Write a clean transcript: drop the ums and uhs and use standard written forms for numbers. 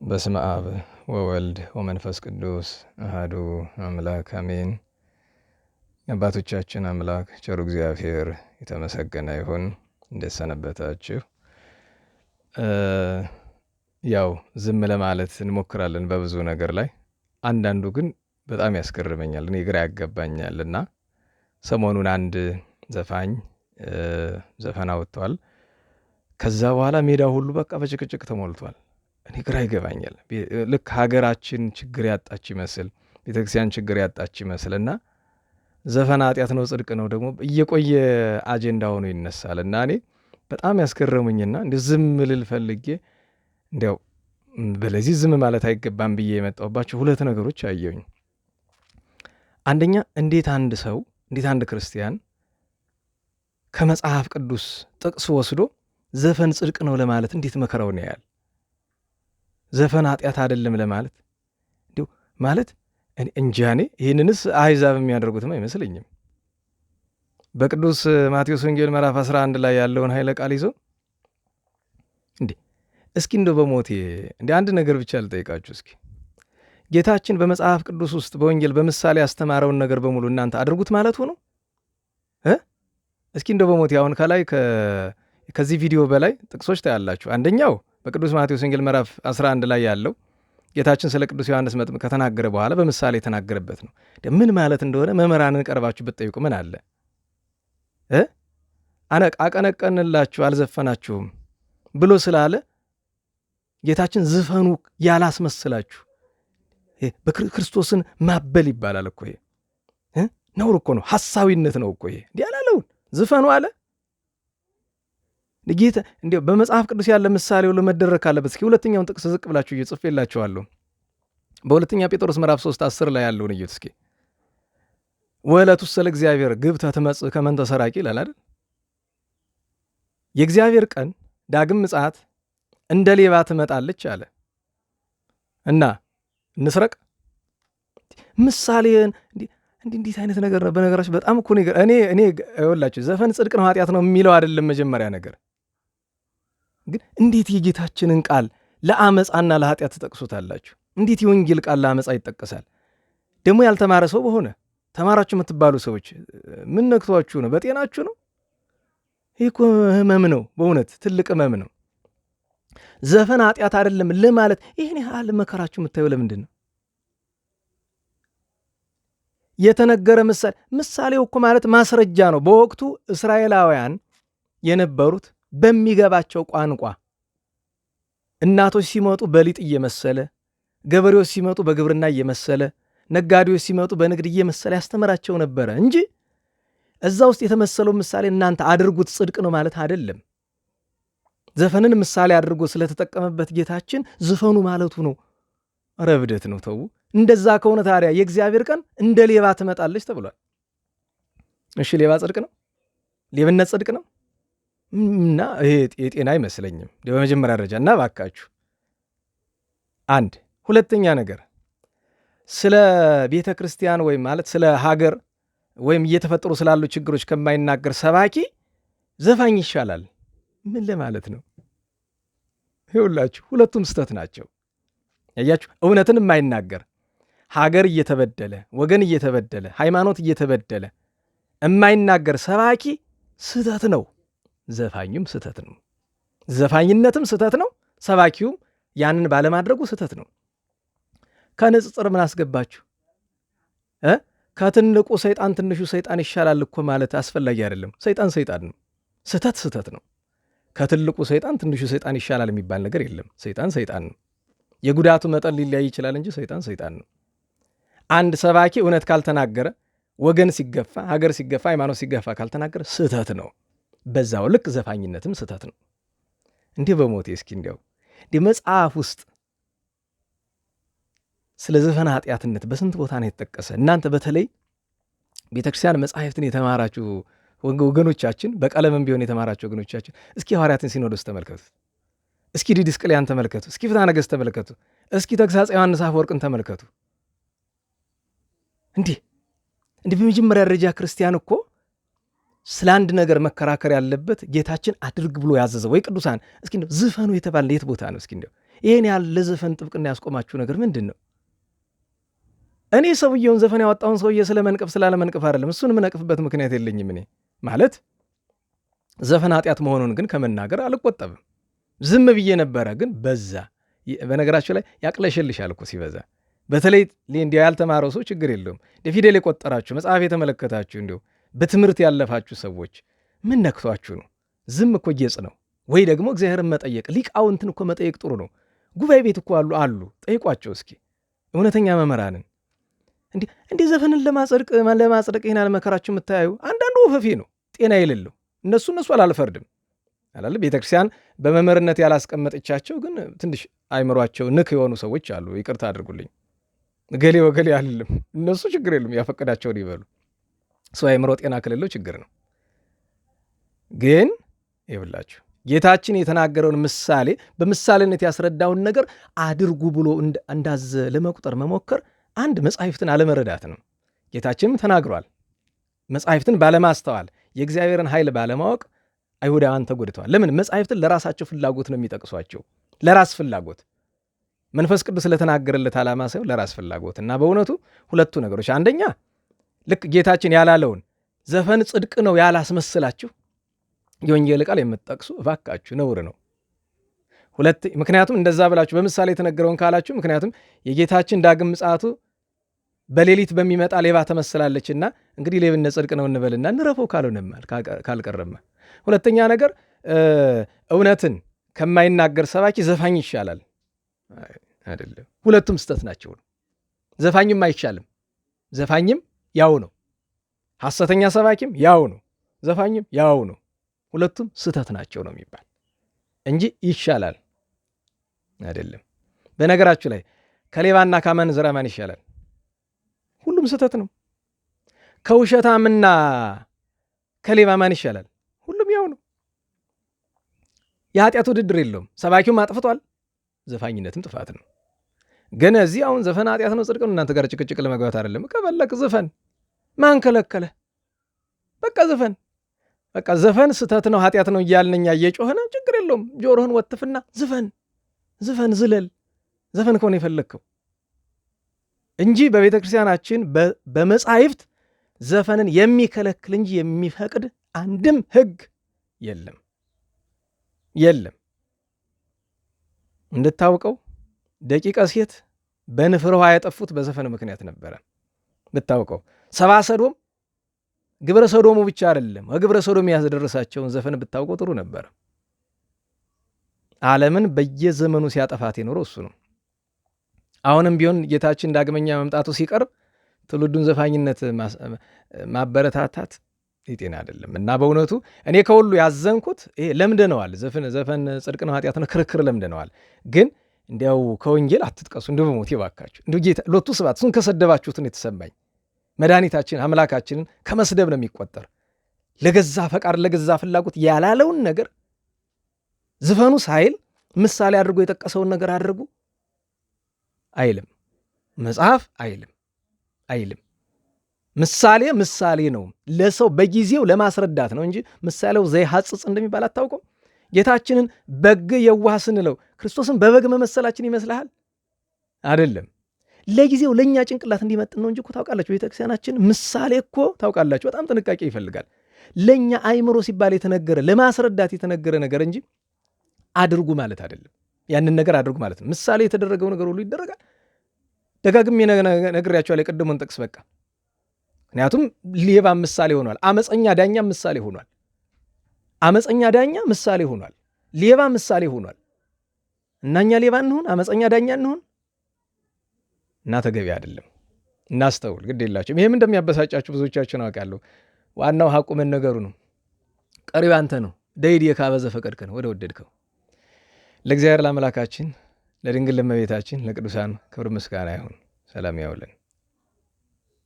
በስመ አብ ወወልድ ወመንፈስ ቅዱስ አሐዱ አምላክ አሜን። የአባቶቻችን አምላክ ቸሩ እግዚአብሔር የተመሰገነ ይሁን። እንደሰነበታችሁ። ያው ዝም ለማለት እንሞክራለን በብዙ ነገር ላይ፣ አንዳንዱ ግን በጣም ያስገርመኛል፣ እኔ ግራ ያገባኛል። እና ሰሞኑን አንድ ዘፋኝ ዘፈን አወጥቷል። ከዛ በኋላ ሜዳው ሁሉ በቃ በጭቅጭቅ ተሞልቷል። እኔ ግራ ይገባኛል። ልክ ሀገራችን ችግር ያጣች ይመስል፣ ቤተክርስቲያን ችግር ያጣች ይመስል እና ዘፈን ኃጢአት ነው ጽድቅ ነው ደግሞ እየቆየ አጀንዳ ሆኖ ይነሳል። እና እኔ በጣም ያስገረሙኝና እንዲ ዝም ልል ፈልጌ እንዲያው በለዚህ ዝም ማለት አይገባም ብዬ የመጣሁባቸው ሁለት ነገሮች አየሁኝ። አንደኛ እንዴት አንድ ክርስቲያን ከመጽሐፍ ቅዱስ ጥቅስ ወስዶ ዘፈን ጽድቅ ነው ለማለት እንዴት መከራውን ያያል? ዘፈን ኃጢአት አይደለም ለማለት እንዲሁ ማለት እንጃኔ። ይህንንስ አሕዛብ የሚያደርጉትም አይመስለኝም። በቅዱስ ማቴዎስ ወንጌል ምዕራፍ 11 ላይ ያለውን ኃይለ ቃል ይዞ እስኪ እንደው በሞቴ አንድ ነገር ብቻ ልጠይቃችሁ። እስኪ ጌታችን በመጽሐፍ ቅዱስ ውስጥ በወንጌል በምሳሌ ያስተማረውን ነገር በሙሉ እናንተ አድርጉት ማለት ሆኖ እስኪ እንደው በሞቴ አሁን ከላይ ከዚህ ቪዲዮ በላይ ጥቅሶች ታያላችሁ። አንደኛው በቅዱስ ማቴዎስ ወንጌል ምዕራፍ 11 ላይ ያለው ጌታችን ስለ ቅዱስ ዮሐንስ መጥምቅ ከተናገረ በኋላ በምሳሌ የተናገረበት ነው። ምን ማለት እንደሆነ መምህራንን ቀርባችሁ ብትጠይቁ ምን አለ? አቀነቀንላችሁ አልዘፈናችሁም ብሎ ስላለ ጌታችን ዝፈኑ ያላስመስላችሁ በክርስቶስን ማበል ይባላል እኮ። ይሄ ነውር እኮ ነው፣ ሐሳዊነት ነው እኮ። ይሄ እንዲህ ያላለውን ዝፈኑ አለ ጌታ። እንዲያው በመጽሐፍ ቅዱስ ያለ ምሳሌ ሁሉ መደረግ ካለበት እስኪ ሁለተኛውን ጥቅስ ዝቅ ብላችሁ እየጽፌላችኋለሁ። በሁለተኛ ጴጥሮስ ምዕራፍ 3:10 ላይ ያለውን እዩት እስኪ። ወዕለቱሰ ለእግዚአብሔር ግብተ ትመጽእ ከመ እንተ ሰራቂ ይላል አይደል? የእግዚአብሔር ቀን ዳግም ምጽአት እንደ ሌባ ትመጣለች አለ እና እንስረቅ ምሳሌን እንዲህ አይነት ነገር ነው። በነገራችሁ በጣም እኮ እኔ ይኸውላችሁ ዘፈን ጽድቅ ነው ኃጢአት ነው የሚለው አይደለም መጀመሪያ ነገር፣ ግን እንዴት የጌታችንን ቃል ለአመፃና ለኃጢአት ትጠቅሱታላችሁ? እንዴት የወንጌል ቃል ለአመፃ ይጠቀሳል? ደግሞ ያልተማረ ሰው በሆነ ተማራችሁ የምትባሉ ሰዎች ምን ነክቷችሁ ነው? በጤናችሁ ነው? ይህ እኮ ህመም ነው፣ በእውነት ትልቅ ህመም ነው። ዘፈን ኃጢአት አይደለም ለማለት ይህን ያህል መከራችሁ የምታየው ለምንድን ነው? የተነገረ ምሳሌው እኮ ማለት ማስረጃ ነው። በወቅቱ እስራኤላውያን የነበሩት በሚገባቸው ቋንቋ እናቶች ሲመጡ በሊጥ እየመሰለ፣ ገበሬዎች ሲመጡ በግብርና እየመሰለ፣ ነጋዴዎች ሲመጡ በንግድ እየመሰለ ያስተምራቸው ነበረ እንጂ እዛ ውስጥ የተመሰለው ምሳሌ እናንተ አድርጉት ጽድቅ ነው ማለት አይደለም። ዘፈንን ምሳሌ አድርጎ ስለተጠቀመበት ጌታችን ዝፈኑ ማለቱ ነው። ኧረ እብደት ነው ተዉ። እንደዛ ከሆነ ታዲያ የእግዚአብሔር ቀን እንደ ሌባ ትመጣለች ተብሏል። እሺ ሌባ ጽድቅ ነው? ሌብነት ጽድቅ ነው? እና ይሄ የጤና አይመስለኝም በመጀመሪያ ደረጃ። እና ባካችሁ አንድ ሁለተኛ ነገር ስለ ቤተ ክርስቲያን ወይም ማለት ስለ ሀገር ወይም እየተፈጠሩ ስላሉ ችግሮች ከማይናገር ሰባኪ ዘፋኝ ይሻላል። ምን ለማለት ነው? ይኸውላችሁ ሁለቱም ስተት ናቸው። ያያችሁ እውነትን የማይናገር ሀገር እየተበደለ ወገን እየተበደለ ሃይማኖት እየተበደለ የማይናገር ሰባኪ ስተት ነው። ዘፋኙም ስተት ነው። ዘፋኝነትም ስተት ነው። ሰባኪውም ያንን ባለማድረጉ ስተት ነው። ከንጽጽር ምን አስገባችሁ? ከትልቁ ሰይጣን ትንሹ ሰይጣን ይሻላል እኮ ማለት አስፈላጊ አይደለም። ሰይጣን ነው። ስተት ነው። ከትልቁ ሰይጣን ትንሹ ሰይጣን ይሻላል የሚባል ነገር የለም። ሰይጣን ነው። የጉዳቱ መጠን ሊለያይ ይችላል እንጂ ሰይጣን ነው። አንድ ሰባኪ እውነት ካልተናገረ፣ ወገን ሲገፋ፣ ሀገር ሲገፋ፣ ሃይማኖት ሲገፋ ካልተናገረ ስተት ነው። በዛው ልክ ዘፋኝነትም ስተት ነው። እንዲህ በሞቴ እስኪ እንዲያው መጽሐፍ ውስጥ ስለ ዘፈን ኃጢአትነት በስንት ቦታ ነው የተጠቀሰ? እናንተ በተለይ ቤተክርስቲያን መጻሕፍትን የተማራችሁ ወገኖቻችን፣ በቀለምም ቢሆን የተማራችሁ ወገኖቻችን እስኪ ሐዋርያትን ሲኖዶስ ተመልከቱ። እስኪ ዲድስቅልያን ተመልከቱ። እስኪ ፍትሐ ነገሥት ተመልከቱ። እስኪ ተግሣጽ ዮሐንስ አፈወርቅን ተመልከቱ። እንዲህ በመጀመሪያ ደረጃ ክርስቲያን እኮ ስለ አንድ ነገር መከራከር ያለበት ጌታችን አድርግ ብሎ ያዘዘው ወይ ቅዱሳን እስኪ እንደው ዝፈኑ የተባለ የት ቦታ ነው? እስኪ እንደው ይህን ያህል ለዘፈን ጥብቅና ያስቆማችሁ ነገር ምንድን ነው? እኔ ሰውየውን ዘፈን ያወጣውን ሰውዬ ስለ መንቀፍ ስላለ መንቀፍ አይደለም። እሱን የምነቅፍበት ምክንያት የለኝም። እኔ ማለት ዘፈን ኃጢአት መሆኑን ግን ከመናገር አልቆጠብም። ዝም ብዬ ነበረ፣ ግን በዛ። በነገራችሁ ላይ ያቅለሸልሻል እኮ ሲበዛ። በተለይ እንዲያው ያልተማረው ሰው ችግር የለውም። ፊደል የቆጠራችሁ መጽሐፍ የተመለከታችሁ እንዲሁ በትምህርት ያለፋችሁ ሰዎች ምን ነክቷችሁ ነው? ዝም እኮ ጌጽ ነው። ወይ ደግሞ እግዚአብሔርን መጠየቅ፣ ሊቃውንትን እኮ መጠየቅ ጥሩ ነው። ጉባኤ ቤት እኮ አሉ፣ ጠይቋቸው እስኪ እውነተኛ መምህራንን። እንዲህ ዘፈንን ለማጽደቅ ይህን አለመከራችሁ የምታዩ አንዳንዱ ወፈፌ ነው፣ ጤና የሌለው። እነሱ አላልፈርድም አላለ። ቤተክርስቲያን በመምህርነት ያላስቀመጠቻቸው ግን ትንሽ አይምሯቸው ንክ የሆኑ ሰዎች አሉ። ይቅርታ አድርጉልኝ፣ እገሌ ወገሌ አልልም። እነሱ ችግር የሉም፣ ያፈቀዳቸውን ይበሉ። ሰው አይምሮ ጤና ከሌለው ችግር ነው። ግን ይብላችሁ ጌታችን የተናገረውን ምሳሌ በምሳሌነት ያስረዳውን ነገር አድርጉ ብሎ እንዳዘ ለመቁጠር መሞከር አንድ መጻሕፍትን አለመረዳት ነው። ጌታችንም ተናግሯል። መጻሕፍትን ባለማስተዋል የእግዚአብሔርን ኃይል ባለማወቅ አይሁዳውያን ተጎድተዋል። ለምን? መጻሕፍትን ለራሳቸው ፍላጎት ነው የሚጠቅሷቸው። ለራስ ፍላጎት፣ መንፈስ ቅዱስ ስለተናገረለት ዓላማ ሳይሆን ለራስ ፍላጎት። እና በእውነቱ ሁለቱ ነገሮች፣ አንደኛ ልክ ጌታችን ያላለውን ዘፈን ጽድቅ ነው ያላስመስላችሁ የወንጌል ቃል የምትጠቅሱ እባካችሁ ነውር ነው። ምክንያቱም እንደዛ ብላችሁ በምሳሌ የተነገረውን ካላችሁ፣ ምክንያቱም የጌታችን ዳግም ምጽአቱ በሌሊት በሚመጣ ሌባ ተመስላለችና እንግዲህ ሌብነት ጽድቅ ነው እንበልና እንረፈው ካልሆነማል ካልቀረማ። ሁለተኛ ነገር እውነትን ከማይናገር ሰባኪ ዘፋኝ ይሻላል አይደለም። ሁለቱም ስተት ናቸው። ዘፋኝም አይቻልም፣ ዘፋኝም ያው ነው። ሐሰተኛ ሰባኪም ያው ነው፣ ዘፋኝም ያው ነው። ሁለቱም ስተት ናቸው ነው የሚባል እንጂ ይሻላል አይደለም። በነገራችሁ ላይ ከሌባና ካመንዝራ ማን ይሻላል? ሁሉም ስተት ነው። ከውሸታምና ከሌባ ማን ይሻላል? ሁሉም ያው ነው። የኃጢአት ውድድር የለውም። ሰባኪውም አጥፍቷል፣ ዘፋኝነትም ጥፋት ነው። ግን እዚህ አሁን ዘፈን ኃጢአት ነው ጽድቅ ነው እናንተ ጋር ጭቅጭቅ ለመግባት አይደለም። ከፈለክ ዘፈን፣ ማን ከለከለ? በቃ ዘፈን በቃ ዘፈን ስተት ነው ኃጢአት ነው እያልነኛ እየጮኸነ ችግር የለውም። ጆሮህን ወትፍና ዝፈን ዝለል። ዘፈን ከሆነ የፈለግከው እንጂ በቤተ ክርስቲያናችን በመጻሕፍት ዘፈንን የሚከለክል እንጂ የሚፈቅድ አንድም ሕግ የለም። እንድታውቀው ደቂቀ ሴት በንፍር ውሃ ያጠፉት በዘፈን ምክንያት ነበረ። ብታውቀው ሰባ ሰዶም ግብረ ሰዶሙ ብቻ አይደለም፣ ግብረ ሰዶም ያስደረሳቸውን ዘፈን ብታውቀው ጥሩ ነበር። ዓለምን በየዘመኑ ሲያጠፋት የኖረው እሱ ነው። አሁንም ቢሆን ጌታችን ዳግመኛ መምጣቱ ሲቀርብ ትውልዱን ዘፋኝነት ማበረታታት የጤና አይደለም። እና በእውነቱ እኔ ከሁሉ ያዘንኩት ይሄ ለምደነዋል። ዘፈን ጽድቅ ነው ኃጢአት ነው ክርክር ለምደነዋል። ግን እንዲያው ከወንጌል አትጥቀሱ እንዲሁ በሞት ይባካችሁ። እንዲሁ ጌታ ሎቱ ስብሐት እሱን ከሰደባችሁትን የተሰማኝ መድኃኒታችን አምላካችንን ከመስደብ ነው የሚቆጠር። ለገዛ ፈቃድ ለገዛ ፍላጎት ያላለውን ነገር ዝፈኑ ሳይል ምሳሌ አድርጎ የጠቀሰውን ነገር አድርጉ አይልም። መጽሐፍ አይልም። ምሳሌ ነው ለሰው በጊዜው ለማስረዳት ነው እንጂ ምሳሌው ዘይሐጽጽ እንደሚባል አታውቀው። ጌታችንን በግ የዋህ ስንለው ክርስቶስን በበግ መመሰላችን ይመስልሃል? አይደለም። ለጊዜው ለእኛ ጭንቅላት እንዲመጥን ነው እንጂ እኮ ታውቃላችሁ፣ ቤተክርስቲያናችን ምሳሌ እኮ ታውቃላችሁ በጣም ጥንቃቄ ይፈልጋል። ለእኛ አይምሮ ሲባል የተነገረ ለማስረዳት የተነገረ ነገር እንጂ አድርጉ ማለት አይደለም። ያንን ነገር አድርጉ ማለት ነው። ምሳሌ የተደረገው ነገር ሁሉ ይደረጋል። ደጋግሜ ነግሬያቸዋለሁ የቀደሙን ጥቅስ በቃ። ምክንያቱም ሌባ ምሳሌ ሆኗል። አመፀኛ ዳኛ ምሳሌ ሆኗል። ሌባ ምሳሌ ሆኗል። እና እኛ ሌባ እንሁን አመፀኛ ዳኛ እንሁን እና ተገቢ አይደለም። እናስተውል፣ ግድ የላችሁም። ይህም እንደሚያበሳጫችሁ ብዙዎቻችሁን አውቃለሁ። ዋናው ሐቁ መነገሩ ነው። ቀሪው አንተ ነው። ደይድ የካበዘ ፈቀድከ ነው ወደ ወደድከው። ለእግዚአብሔር ለአምላካችን ለድንግል ለእመቤታችን ለቅዱሳን ክብር ምስጋና ይሁን። ሰላም ያውለን።